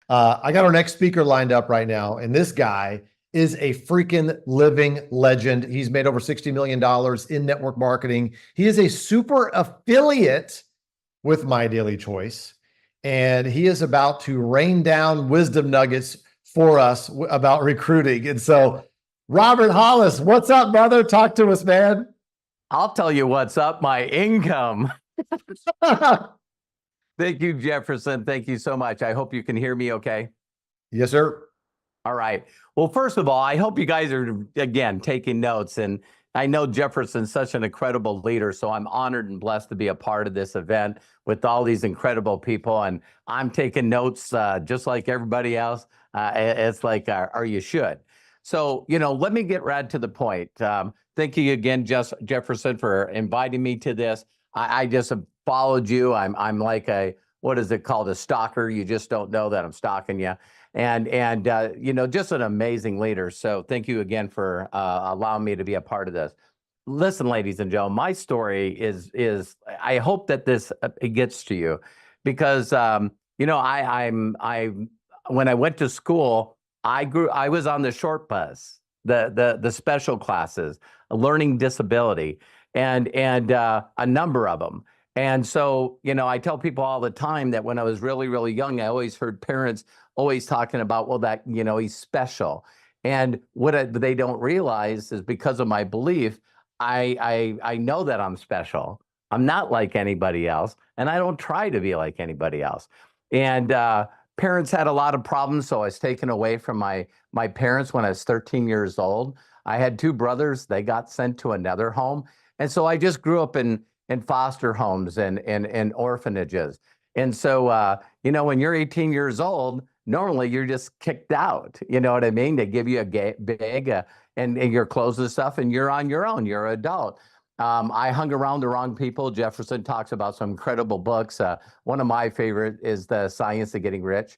I got our next speaker lined up right now, and this guy is a freaking living legend. He's made over $60 million in network marketing. He is a super affiliate with My Daily Choice, and he is about to rain down wisdom nuggets for us about recruiting. And so, Robert Hollis, what's up, brother? Talk to us, man. I'll tell you what's up, my income. Thank you, Jefferson. Thank you so much. I hope you can hear me okay. Yes, sir. All right. Well, first of all, I hope you guys are, again, taking notes. And I know Jefferson's such an incredible leader, so I'm honored and blessed to be a part of this event with all these incredible people. And I'm taking notes just like everybody else. It's like, or you should. So, let me get right to the point. Thank you again, Jefferson, for inviting me to this. I just followed you. I'm like what is it called? A stalker. You just don't know that I'm stalking you. And just an amazing leader. So thank you again for allowing me to be a part of this. Listen, ladies and gentlemen, my story is I hope that this it gets to you, because I when I went to school, I was on the short bus, the special classes, a learning disability, and a number of them. And so, I tell people all the time that when I was really, really young, I always heard parents always talking about, well, that, he's special. And what they don't realize is, because of my belief, I know that I'm special. I'm not like anybody else, and I don't try to be like anybody else. And parents had a lot of problems, so I was taken away from my parents when I was 13 years old. I had two brothers. They got sent to another home. And so I just grew up in foster homes and orphanages. And so, when you're 18 years old, normally you're just kicked out. You know what I mean? They give you a bag and your clothes and stuff, and you're on your own. You're an adult. I hung around the wrong people. Jefferson talks about some incredible books. One of my favorite is The Science of Getting Rich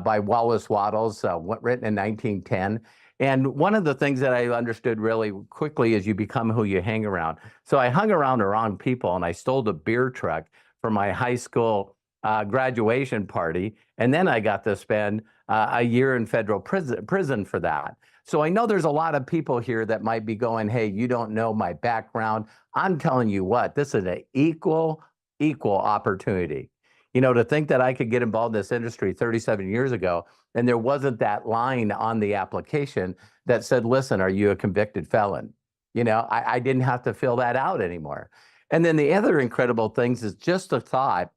by Wallace Wattles, written in 1910. And one of the things that I understood really quickly is you become who you hang around. So I hung around the wrong people, and I stole a beer truck for my high school graduation party. And then I got to spend a year in federal prison for that. So I know there's a lot of people here that might be going, hey, you don't know my background. I'm telling you what, this is an equal opportunity. To think that I could get involved in this industry 37 years ago, and there wasn't that line on the application that said, listen, are you a convicted felon? I didn't have to fill that out anymore. And then the other incredible things is just the thought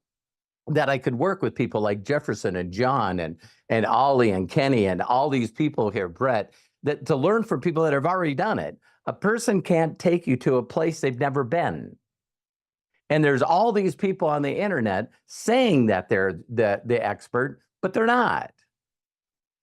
that I could work with people like Jefferson and John and Ollie and Kenny and all these people here, Brett, that to learn from people that have already done it. A person can't take you to a place they've never been. And there's all these people on the internet saying that they're the expert, but they're not.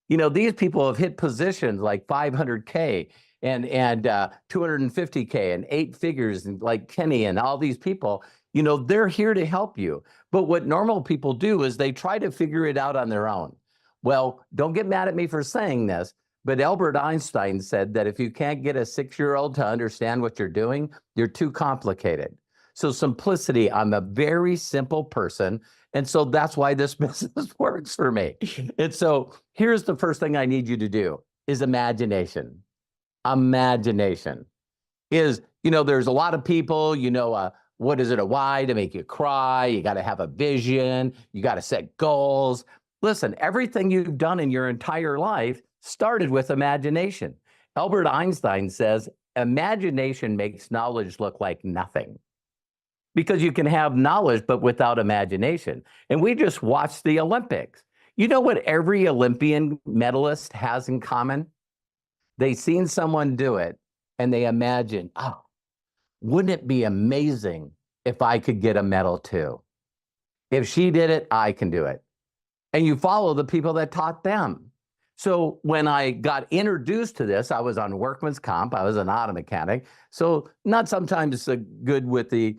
These people have hit positions like 500K and 250K and 8 figures, and like Kenny and all these people. They're here to help you. But what normal people do is they try to figure it out on their own. Well, don't get mad at me for saying this, but Albert Einstein said that if you can't get a 6-year-old to understand what you're doing, you're too complicated. So simplicity, I'm a very simple person. And so that's why this business works for me. And so here's the first thing I need you to do is imagination. Imagination is, there's a lot of people, what is it, a why to make you cry? You got to have a vision. You got to set goals. Listen, everything you've done in your entire life started with imagination. Albert Einstein says, imagination makes knowledge look like nothing. Because you can have knowledge, but without imagination. And we just watched the Olympics. You know what every Olympian medalist has in common? They seen someone do it, and they imagine, oh, wouldn't it be amazing if I could get a medal too? If she did it, I can do it. And you follow the people that taught them. So when I got introduced to this, I was on workman's comp. I was an auto mechanic. So not sometimes good with the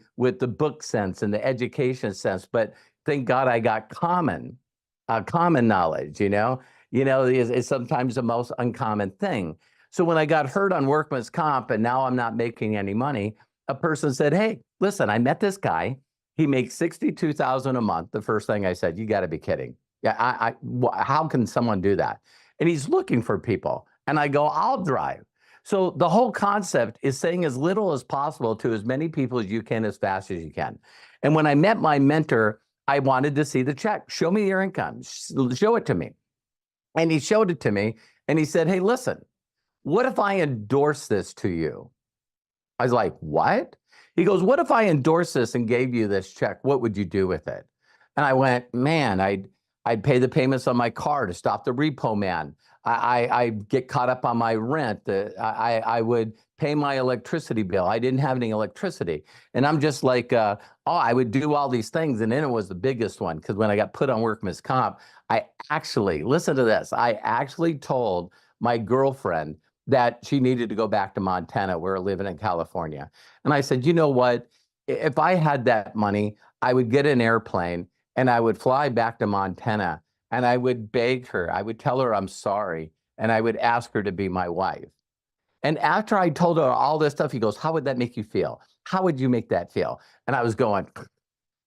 book sense and the education sense, but thank God I got common knowledge, is sometimes the most uncommon thing. So when I got hurt on workman's comp and now I'm not making any money, a person said, hey, listen, I met this guy. He makes $62,000 a month. The first thing I said, you got to be kidding. Yeah, how can someone do that? And he's looking for people. And I go, I'll drive. So the whole concept is saying as little as possible to as many people as you can, as fast as you can. And when I met my mentor, I wanted to see the check. Show me your income. Show it to me. And he showed it to me. And he said, hey, listen, what if I endorse this to you? I was like, what? He goes, what if I endorse this and gave you this check? What would you do with it? And I went, man, I'd pay the payments on my car to stop the repo man. I get caught up on my rent. I would pay my electricity bill. I didn't have any electricity. And I'm just like, oh, I would do all these things. And then it was the biggest one, because when I got put on workman's comp, I actually, listen to this, I actually told my girlfriend that she needed to go back to Montana. We were living in California. And I said, you know what? If I had that money, I would get an airplane and I would fly back to Montana and I would beg her. I would tell her I'm sorry. And I would ask her to be my wife. And after I told her all this stuff, he goes, how would that make you feel? How would you make that feel? And I was going,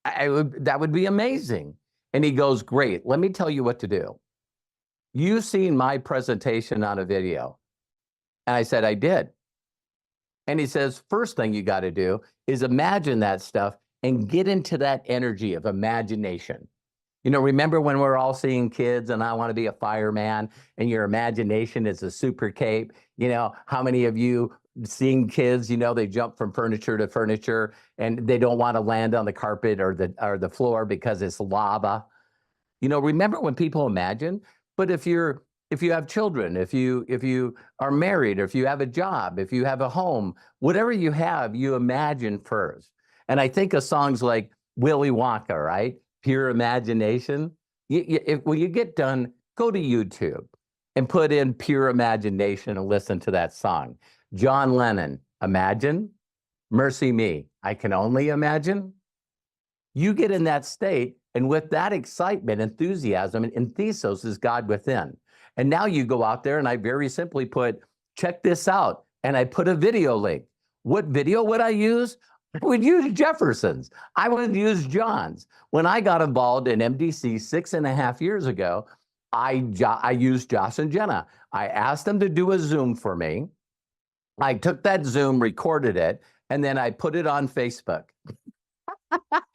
that would be amazing. And he goes, great. Let me tell you what to do. You've seen my presentation on a video. And I said, I did. And he says, first thing you got to do is imagine that stuff and get into that energy of imagination. You know, remember when we're all seeing kids and I want to be a fireman and your imagination is a super cape? You know, how many of you seeing kids, you know, they jump from furniture to furniture and they don't want to land on the carpet or the floor because it's lava. You know, remember when people imagine? But if you have children, if you are married, or if you have a job, if you have a home, whatever you have, you imagine first. And I think of songs like Willy Wonka, right? Pure imagination. When you get done, go to YouTube and put in Pure Imagination and listen to that song. John Lennon, Imagine. Mercy Me, I Can Only Imagine. You get in that state, and with that excitement, enthusiasm, and enthesos is God within. And now you go out there and I very simply put, check this out. And I put a video link. What video would I use? I would use Jefferson's. I would use John's. When I got involved in MDC 6.5 years ago, I used Josh and Jenna. I asked them to do a Zoom for me. I took that Zoom, recorded it, and then I put it on Facebook.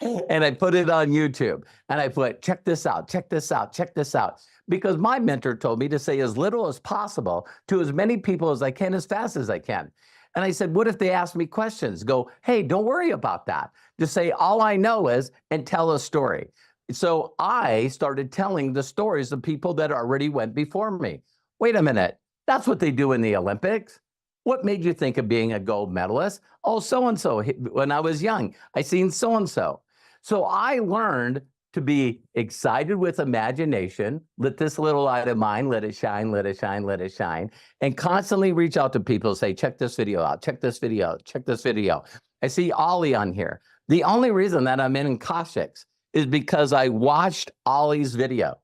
And I put it on YouTube. And I put, check this out, check this out, check this out. Because my mentor told me to say as little as possible to as many people as I can, as fast as I can. And I said, what if they ask me questions? Go, hey, don't worry about that. Just say, all I know is, and tell a story. So I started telling the stories of people that already went before me. Wait a minute, that's what they do in the Olympics. What made you think of being a gold medalist? Oh, so-and-so, when I was young, I seen so-and-so. So I learned to be excited with imagination, let this little light of mine, let it shine, let it shine, let it shine, and constantly reach out to people and say, check this video out, check this video out, check this video. I see Ollie on here. The only reason that I'm in Cossacks is because I watched Ollie's video.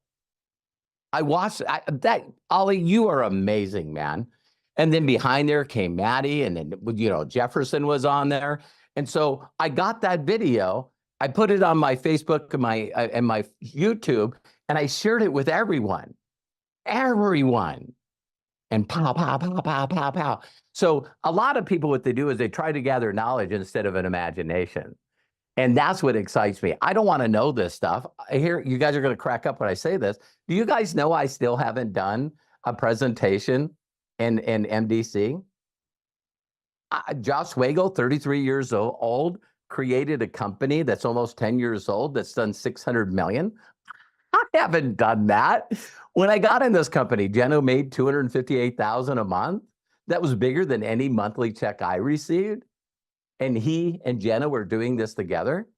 I watched that. Ollie, you are amazing, man. And then behind there came Maddie, and then, you know, Jefferson was on there. And so I got that video. I put it on my Facebook and my YouTube, and I shared it with everyone. And pow, pow, pow, pow, pow, pow. So a lot of people, what they do is they try to gather knowledge instead of an imagination. And that's what excites me. I don't want to know this stuff. I hear you guys are going to crack up when I say this. Do you guys know I still haven't done a presentation in MDC? Josh Wago, 33 years old, created a company that's almost 10 years old that's done 600 million. I haven't done that. When I got in this company, Jenna made 258,000 a month. That was bigger than any monthly check I received. And he and Jenna were doing this together.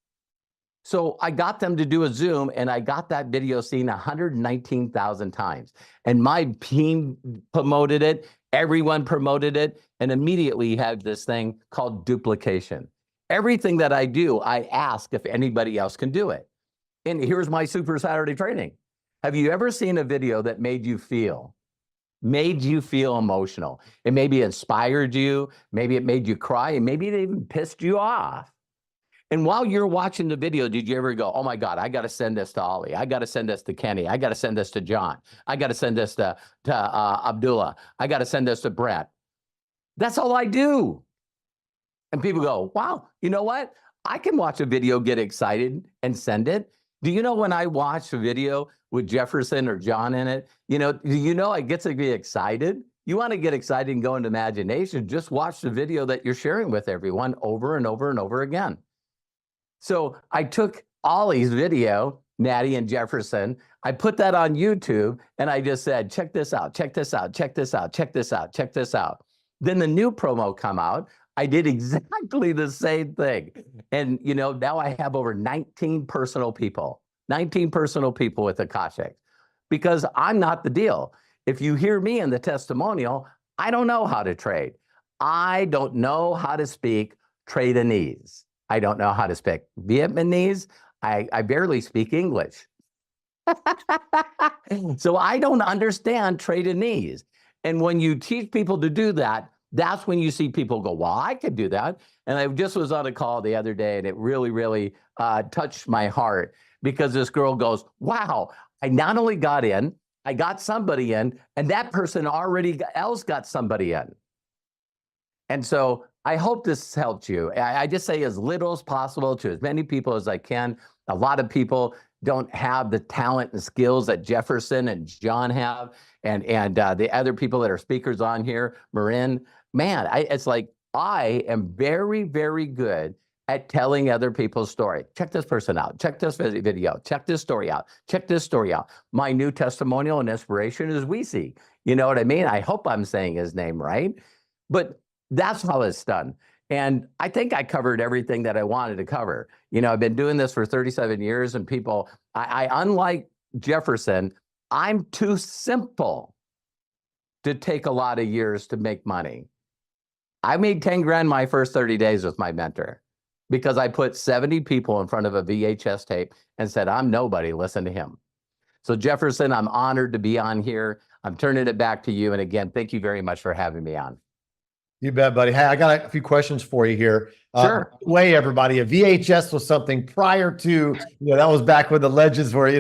So I got them to do a Zoom, and I got that video seen 119,000 times. And my team promoted it, everyone promoted it, and immediately had this thing called duplication. Everything that I do, I ask if anybody else can do it. And here's my Super Saturday training. Have you ever seen a video that made you feel emotional? It maybe inspired you, maybe it made you cry, and maybe it even pissed you off. And while you're watching the video, did you ever go, oh my God, I got to send this to Ollie. I got to send this to Kenny. I got to send this to John. I got to send this to Abdullah. I got to send this to Brett. That's all I do. And people go, wow, you know what? I can watch a video, get excited, and send it. Do you know when I watch a video with Jefferson or John in it, do you know I get to be excited? You want to get excited and go into imagination, just watch the video that you're sharing with everyone over and over and over again. So I took Ollie's video, Natty and Jefferson, I put that on YouTube, and I just said, check this out, check this out, check this out, check this out, check this out. Then the new promo come out. I did exactly the same thing. And, now I have over 19 personal people with Akashic, because I'm not the deal. If you hear me in the testimonial, I don't know how to trade. I don't know how to speak Tradenese. I don't know how to speak Vietnamese. I barely speak English. So I don't understand Tradenese. And when you teach people to do that, that's when you see people go, well, I could do that. And I just was on a call the other day, and it really, really touched my heart, because this girl goes, wow, I not only got in, I got somebody in, and that person already else got somebody in. And so I hope this helped you. I just say as little as possible to as many people as I can. A lot of people don't have the talent and skills that Jefferson and John have, and the other people that are speakers on here, Marin. Man, it's like I am very, very good at telling other people's story. Check this person out. Check this video. Check this story out. Check this story out. My new testimonial and inspiration is Weezy. You know what I mean? I hope I'm saying his name right. But that's how it's done. And I think I covered everything that I wanted to cover. I've been doing this for 37 years, and people, I unlike Jefferson, I'm too simple to take a lot of years to make money. I made 10 grand my first 30 days with my mentor, because I put 70 people in front of a VHS tape and said, I'm nobody, listen to him. So Jefferson, I'm honored to be on here. I'm turning it back to you. And again, thank you very much for having me on. You bet, buddy. Hey, I got a few questions for you here. Sure. By the way, everybody, a VHS was something prior to, that was back when the legends were,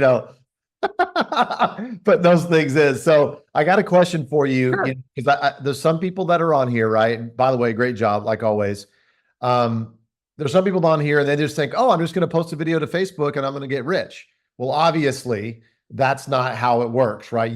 put those things in. So I got a question for you, because there's some people that are on here, right? And by the way, great job, like always. There's some people on here and they just think, oh, I'm just going to post a video to Facebook and I'm going to get rich. Well, obviously, that's not how it works, right?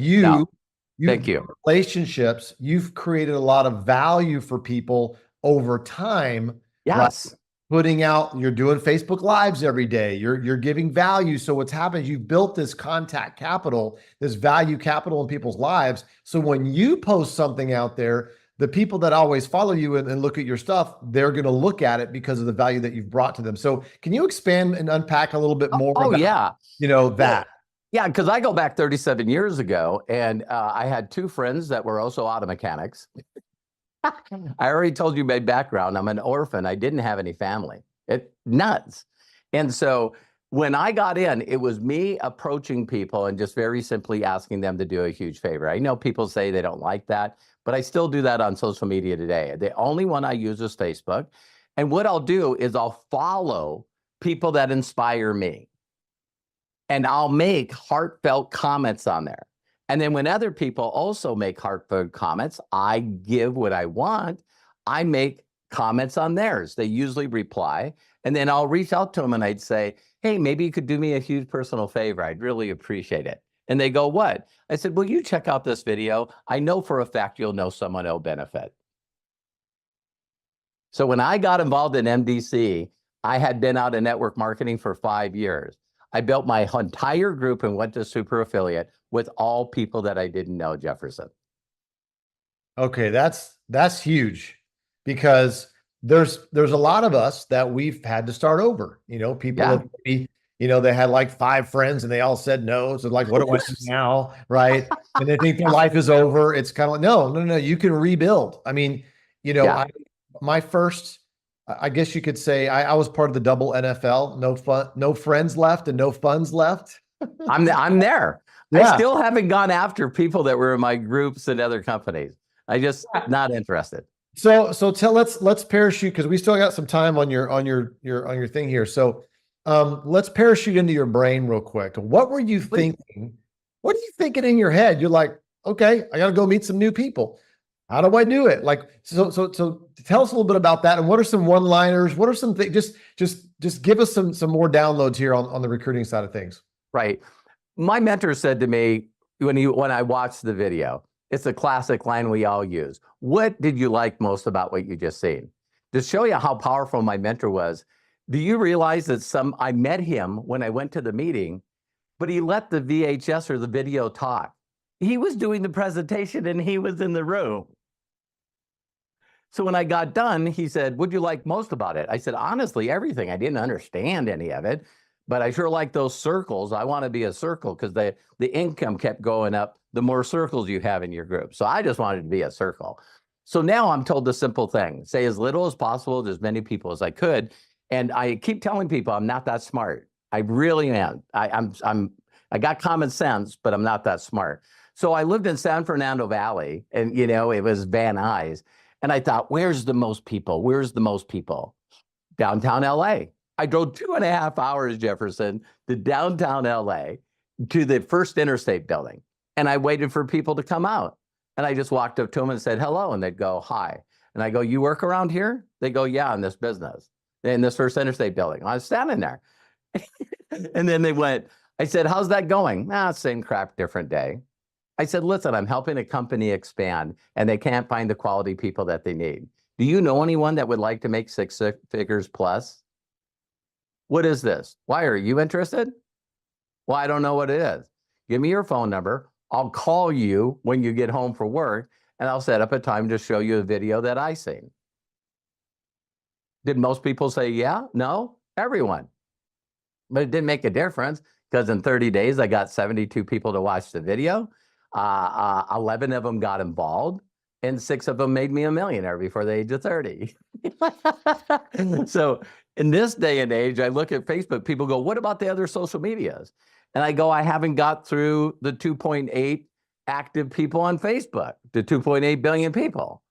Thank you. Relationships, you've created a lot of value for people over time. Yes. Right? Putting out, you're doing Facebook Lives every day. You're giving value. So what's happened is you've built this contact capital, this value capital in people's lives. So when you post something out there, the people that always follow you and look at your stuff, they're going to look at it because of the value that you've brought to them. So can you expand and unpack a little bit more? Oh, about, that? Yeah, because I go back 37 years ago, and I had two friends that were also auto mechanics. I already told you my background. I'm an orphan. I didn't have any family. Nuts. And so when I got in, it was me approaching people and just very simply asking them to do a huge favor. I know people say they don't like that, but I still do that on social media today. The only one I use is Facebook. And what I'll do is I'll follow people that inspire me. And I'll make heartfelt comments on there. And then when other people also make heartfelt comments, I give what I want. I make comments on theirs. They usually reply. And then I'll reach out to them and I'd say, hey, maybe you could do me a huge personal favor. I'd really appreciate it. And they go, what? I said, well, you check out this video. I know for a fact you'll know someone who'll benefit. So when I got involved in MDC, I had been out in network marketing for 5 years. I built my entire group and went to super affiliate with all people that I didn't know, Jefferson. Okay, that's huge, because there's a lot of us that we've had to start over. People that maybe, they had like 5 friends and they all said no. So like, what do I do now? Right. And they think their life is over. It's kind of like, no, you can rebuild. I mean, my first, I guess you could say I was part of the double NFL, no friends left and no funds left. I'm there. Yeah. I still haven't gone after people that were in my groups and other companies. I just not interested. let's parachute because we still got some time on your thing here. So let's parachute into your brain real quick. What were you Please. thinking? What are you thinking in your head? You're like, okay, I got to go meet some new people. How do I do it? Like, so tell us a little bit about that. And what are some one-liners? What are some things? Just give us some more downloads here on the recruiting side of things. Right. My mentor said to me when I watched the video, it's a classic line we all use. What did you like most about what you just seen? To show you how powerful my mentor was, do you realize that I met him when I went to the meeting, but he let the VHS or the video talk. He was doing the presentation and he was in the room. So when I got done, he said, what'd you like most about it? I said, honestly, everything. I didn't understand any of it, but I sure like those circles. I want to be a circle because the income kept going up the more circles you have in your group. So I just wanted to be a circle. So now I'm told the simple thing, say as little as possible to as many people as I could. And I keep telling people I'm not that smart. I really am. I got common sense, but I'm not that smart. So I lived in San Fernando Valley and, it was Van Nuys. And I thought, where's the most people? Where's the most people? Downtown LA. I drove 2.5 hours, Jefferson, to downtown LA to the First Interstate building. And I waited for people to come out. And I just walked up to them and said, hello. And they'd go, hi. And I go, you work around here? They go, yeah, in this business, in this First Interstate building. I was standing there. And then they went, I said, how's that going? Same crap, different day. I said, listen, I'm helping a company expand and they can't find the quality people that they need. Do you know anyone that would like to make 6 figures plus? What is this? Why are you interested? Well, I don't know what it is. Give me your phone number. I'll call you when you get home from work and I'll set up a time to show you a video that I seen. Did most people say, yeah? No? Everyone. But it didn't make a difference because in 30 days, I got 72 people to watch the video. 11 of them got involved and 6 of them made me a millionaire before the age of 30. So in this day and age, I look at Facebook, people go, what about the other social medias? And I go, I haven't got through the 2.8 active people on Facebook, the 2.8 billion people.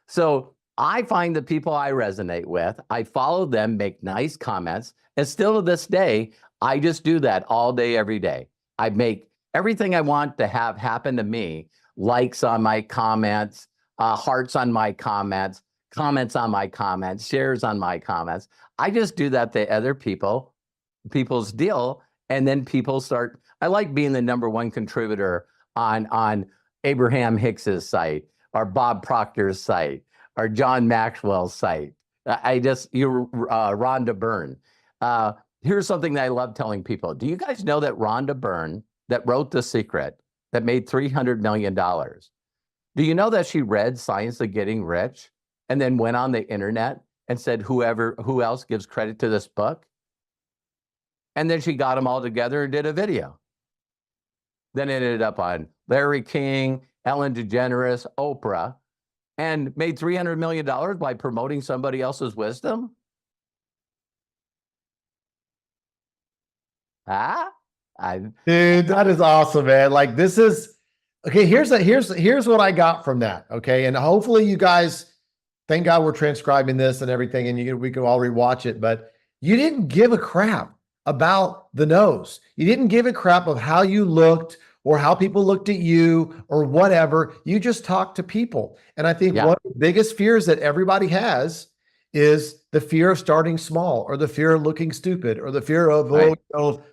So I find the people I resonate with, I follow them, make nice comments. And still to this day, I just do that all day, every day. I make everything I want to have happen to me, likes on my comments, hearts on my comments, comments on my comments, shares on my comments. I just do that to other people's deal. And then people start, I like being the #1 contributor on Abraham Hicks's site or Bob Proctor's site or John Maxwell's site. Rhonda Byrne. Here's something that I love telling people. Do you guys know that Rhonda Byrne, that wrote The Secret, that made $300 million, do you know that she read Science of Getting Rich and then went on the internet and said, who else gives credit to this book? And then she got them all together and did a video. Then it ended up on Larry King, Ellen DeGeneres, Oprah, and made $300 million by promoting somebody else's wisdom? Dude, that is awesome, man. Like this is okay. Here's what I got from that. Okay. And hopefully you guys, thank God we're transcribing this and everything and we can all rewatch it, but you didn't give a crap about the nose. You didn't give a crap of how you looked or how people looked at you or whatever. You just talked to people. And I think one of the biggest fears that everybody has is the fear of starting small or the fear of looking stupid or the fear of,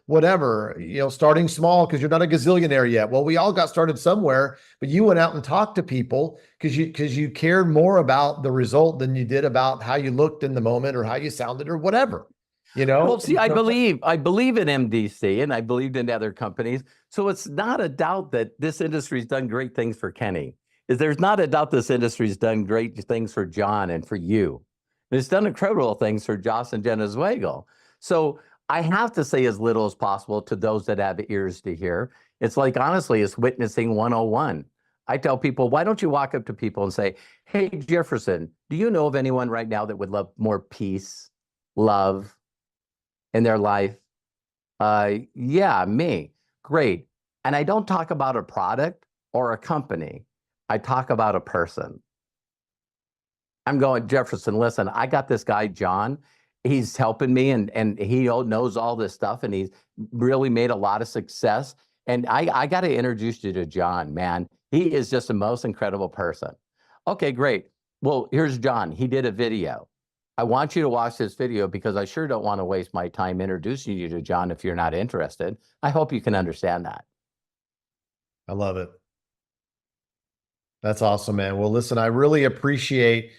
whatever, starting small because you're not a gazillionaire yet. Well, we all got started somewhere, but you went out and talked to people because you cared more about the result than you did about how you looked in the moment or how you sounded or whatever. Well, see, I believe in MDC and I believed in other companies. So it's not a doubt that this industry's done great things for Kenny. There's not a doubt this industry's done great things for John and for you. It's done incredible things for Joss and Jenna Zweigel. So I have to say as little as possible to those that have ears to hear. It's like, honestly, it's witnessing 101. I tell people, why don't you walk up to people and say, hey, Jefferson, do you know of anyone right now that would love more peace, love in their life? Yeah, me. Great. And I don't talk about a product or a company. I talk about a person. I'm going, Jefferson, listen, I got this guy, John. He's helping me and he knows all this stuff and he's really made a lot of success. And I got to introduce you to John, man. He is just the most incredible person. Okay, great. Well, here's John. He did a video. I want you to watch this video because I sure don't want to waste my time introducing you to John if you're not interested. I hope you can understand that. I love it. That's awesome, man. Well, listen, I really appreciate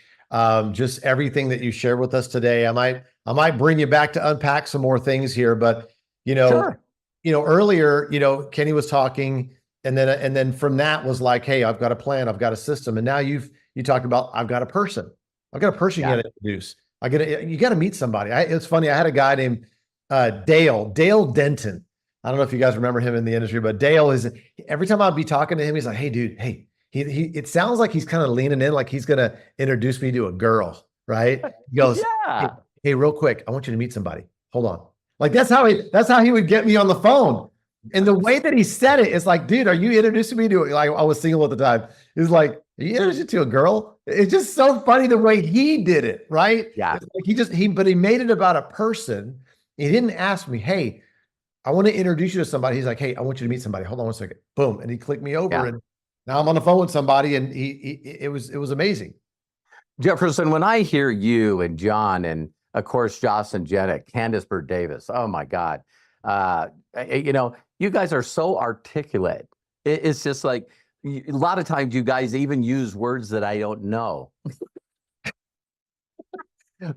just everything that you shared with us today. I might bring you back to unpack some more things here, but Sure. earlier, Kenny was talking, and then from that was like, hey, I've got a plan, I've got a system, and now you talked about I've got a person you got to introduce. You got to meet somebody. It's funny. I had a guy named Dale Denton. I don't know if you guys remember him in the industry, but Dale is every time I'd be talking to him, he's like, hey, dude, hey. It sounds like he's kind of leaning in, like he's gonna introduce me to a girl, right? He goes, Yeah. hey, real quick, I want you to meet somebody. Hold on. Like that's how he would get me on the phone. And the way that he said it is like, dude, are you introducing me to, like, I was single at the time. He's like, are you introducing to a girl? It's just so funny the way he did it, right? Yeah. Like but he made it about a person. He didn't ask me, hey, I want to introduce you to somebody. He's like, hey, I want you to meet somebody. Hold on one second. Boom. And he clicked me over and now I'm on the phone with somebody, and it was amazing. Jefferson, when I hear you and John and of course Joss and Jenna, Candace Burt Davis, oh my God, you guys are so articulate. It's just like a lot of times you guys even use words that I don't know.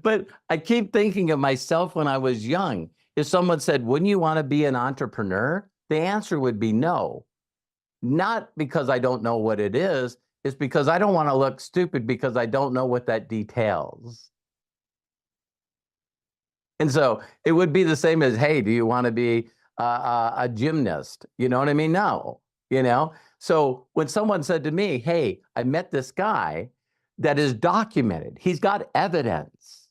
But I keep thinking of myself when I was young. If someone said, "Wouldn't you want to be an entrepreneur?" The answer would be no. Not because I don't know what it is, it's because I don't want to look stupid because I don't know what that details. And so it would be the same as, hey, do you want to be a gymnast? You know what I mean? No, So when someone said to me, hey, I met this guy that is documented, he's got evidence.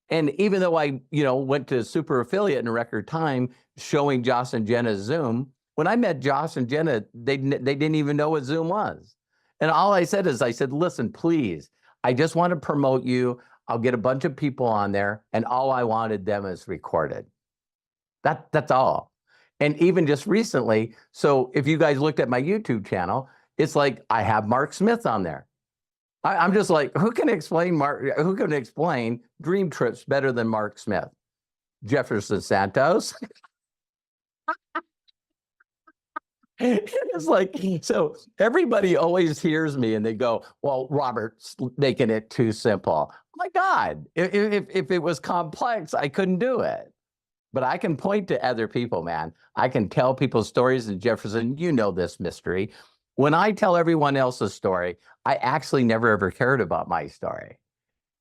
And even though I, went to super affiliate in record time showing Joss and Jenna's Zoom, when I met Joss and Jenna, they didn't even know what Zoom was. And all I said is, listen, please, I just want to promote you. I'll get a bunch of people on there. And all I wanted them is recorded. That's all. And even just recently, so if you guys looked at my YouTube channel, it's like I have Mark Smith on there. I'm just like, who can explain dream trips better than Mark Smith? Jefferson Santos. It's like, so everybody always hears me and they go, well, Robert's making it too simple. Oh my God, if it was complex, I couldn't do it. But I can point to other people, man. I can tell people stories. And Jefferson, you know this mystery. When I tell everyone else's story, I actually never ever cared about my story.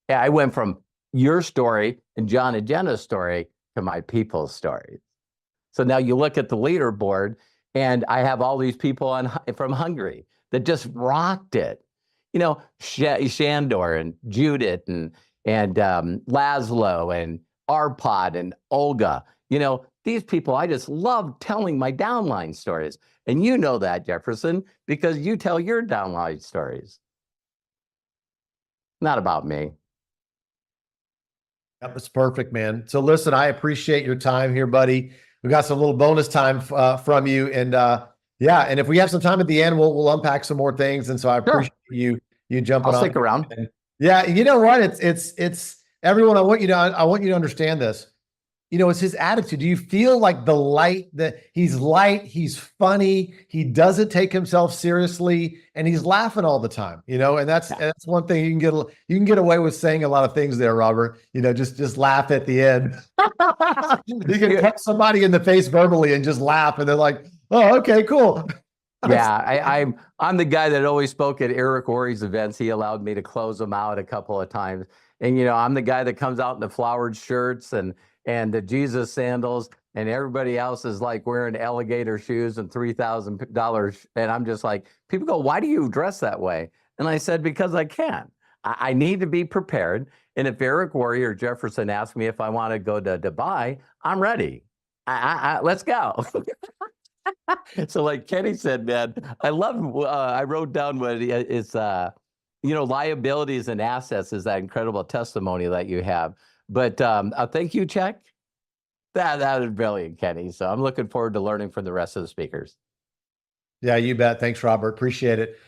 Yeah, I went from your story and John and Jenna's story to my people's stories. So now you look at the leaderboard, and I have all these people from Hungary that just rocked it. Shandor and Judith and Laszlo and Arpad and Olga. These people, I just love telling my downline stories. And you know that, Jefferson, because you tell your downline stories. Not about me. That was perfect, man. So listen, I appreciate your time here, buddy. We got some little bonus time from you, and and if we have some time at the end, we'll unpack some more things. And so I appreciate you jumping on. I'll stick around. And yeah, you know what? It's everyone. I want you to understand this. It's his attitude. Do you feel like the light that he's light, he's funny, he doesn't take himself seriously, and he's laughing all the time, and that's one thing you can get away with saying a lot of things there, Robert, just laugh at the end. You can punch somebody in the face verbally and just laugh. And they're like, oh, okay, cool. Yeah. I'm the guy that always spoke at Eric Worre's events. He allowed me to close them out a couple of times. And, I'm the guy that comes out in the flowered shirts and the Jesus sandals, and everybody else is like wearing alligator shoes and $3,000. And I'm just like, people go, why do you dress that way? And I said, because I can. I need to be prepared. And if Eric Worre or Jefferson ask me if I want to go to Dubai, I'm ready. Let's go. So like Kenny said, man, I love, I wrote down what is liabilities and assets is that incredible testimony that you have. But thank you, Chuck. That was brilliant, Kenny. So I'm looking forward to learning from the rest of the speakers. Yeah, you bet. Thanks, Robert. Appreciate it.